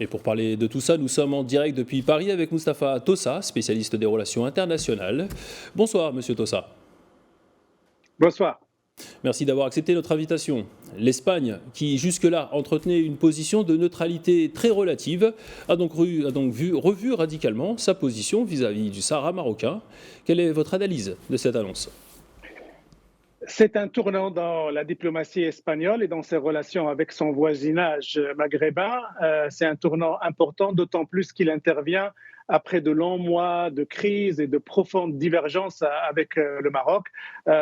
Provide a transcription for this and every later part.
Et pour parler de tout ça, nous sommes en direct depuis Paris avec Mustapha Tossa, spécialiste des relations internationales. Bonsoir, monsieur Tossa. Bonsoir. Merci d'avoir accepté notre invitation. L'Espagne, qui jusque-là entretenait une position de neutralité très relative, a donc revu radicalement sa position vis-à-vis du Sahara marocain. Quelle est votre analyse de cette annonce ? C'est un tournant dans la diplomatie espagnole et dans ses relations avec son voisinage maghrébin. C'est un tournant important, d'autant plus qu'il intervient après de longs mois de crise et de profondes divergences avec le Maroc.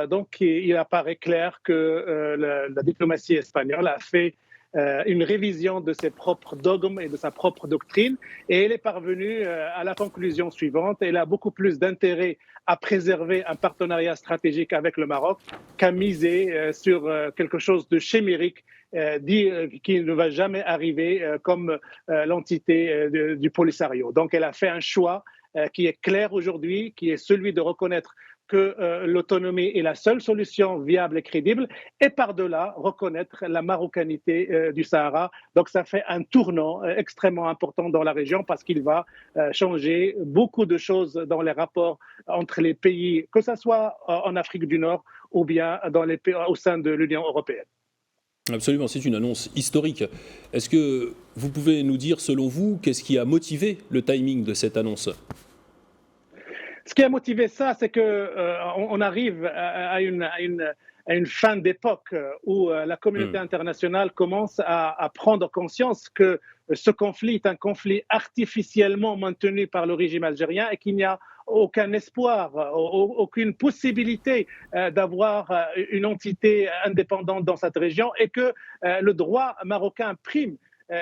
Donc, il apparaît clair que la diplomatie espagnole a fait une révision de ses propres dogmes et de sa propre doctrine. Et elle est parvenue à la conclusion suivante. Elle a beaucoup plus d'intérêt à préserver un partenariat stratégique avec le Maroc qu'à miser sur quelque chose de chimérique qui ne va jamais arriver comme l'entité du Polisario. Donc elle a fait un choix qui est clair aujourd'hui, qui est celui de reconnaître que l'autonomie est la seule solution viable et crédible, et par-delà, reconnaître la marocanité du Sahara. Donc ça fait un tournant extrêmement important dans la région parce qu'il va changer beaucoup de choses dans les rapports entre les pays, que ce soit en Afrique du Nord ou bien dans les pays, au sein de l'Union européenne. Absolument, c'est une annonce historique. Est-ce que vous pouvez nous dire, selon vous, qu'est-ce qui a motivé le timing de cette annonce ? Ce qui a motivé ça, c'est qu'on arrive à une fin d'époque où la communauté internationale commence à prendre conscience que ce conflit est un conflit artificiellement maintenu par le régime algérien et qu'il n'y a aucun espoir, aucune possibilité d'avoir une entité indépendante dans cette région et que le droit marocain prime.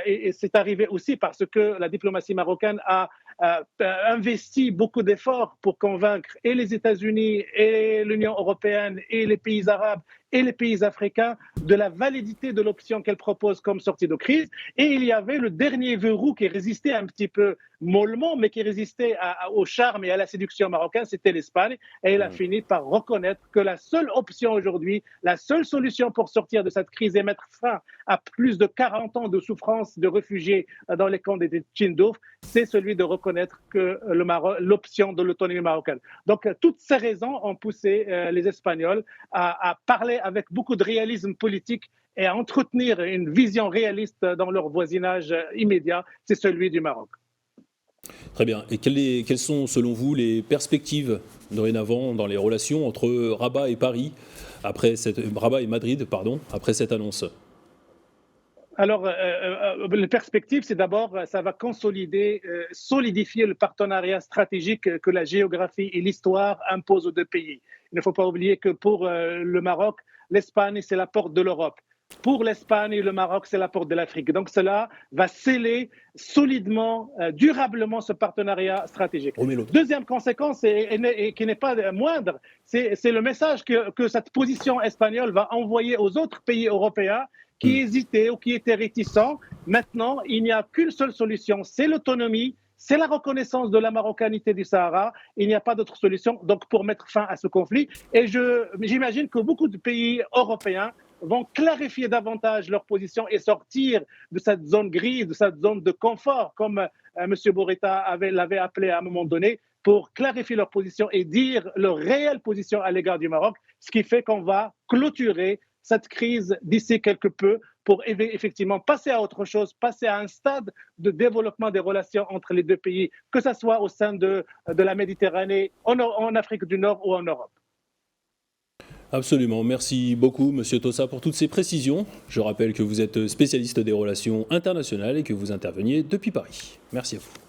Et c'est arrivé aussi parce que la diplomatie marocaine a investi beaucoup d'efforts pour convaincre et les États-Unis et l'Union européenne et les pays arabes et les pays africains de la validité de l'option qu'elle propose comme sortie de crise. Et il y avait le dernier verrou qui résistait un petit peu mollement, mais qui résistait au charme et à la séduction marocaine, c'était l'Espagne. Et elle a fini par reconnaître que la seule option aujourd'hui, la seule solution pour sortir de cette crise et mettre fin à plus de 40 ans de souffrance de réfugiés dans les camps des Tindouf, c'est celui de reconnaître que l'option de l'autonomie marocaine. Donc, toutes ces raisons ont poussé les Espagnols à parler avec beaucoup de réalisme politique et à entretenir une vision réaliste dans leur voisinage immédiat, c'est celui du Maroc. Très bien. Et quelles sont, selon vous, les perspectives dorénavant dans les relations entre Rabat et Rabat et Madrid, après cette annonce ? Alors, les perspectives, c'est d'abord, ça va solidifier le partenariat stratégique que la géographie et l'histoire imposent aux deux pays. Il ne faut pas oublier que pour le Maroc, l'Espagne, c'est la porte de l'Europe. Pour l'Espagne et le Maroc, c'est la porte de l'Afrique. Donc cela va sceller solidement, durablement ce partenariat stratégique. Deuxième conséquence, et qui n'est pas moindre, c'est le message que cette position espagnole va envoyer aux autres pays européens qui hésitaient ou qui étaient réticents. Maintenant, il n'y a qu'une seule solution, c'est l'autonomie, c'est la reconnaissance de la marocanité du Sahara. Il n'y a pas d'autre solution donc, pour mettre fin à ce conflit. Et j'imagine que beaucoup de pays européens vont clarifier davantage leur position et sortir de cette zone grise, de cette zone de confort, comme M. Borreta l'avait appelé à un moment donné, pour clarifier leur position et dire leur réelle position à l'égard du Maroc, ce qui fait qu'on va clôturer cette crise d'ici quelque peu pour effectivement passer à autre chose, passer à un stade de développement des relations entre les deux pays, que ce soit au sein de la Méditerranée, en Afrique du Nord ou en Europe. Absolument. Merci beaucoup, Monsieur Tossa, pour toutes ces précisions. Je rappelle que vous êtes spécialiste des relations internationales et que vous interveniez depuis Paris. Merci à vous.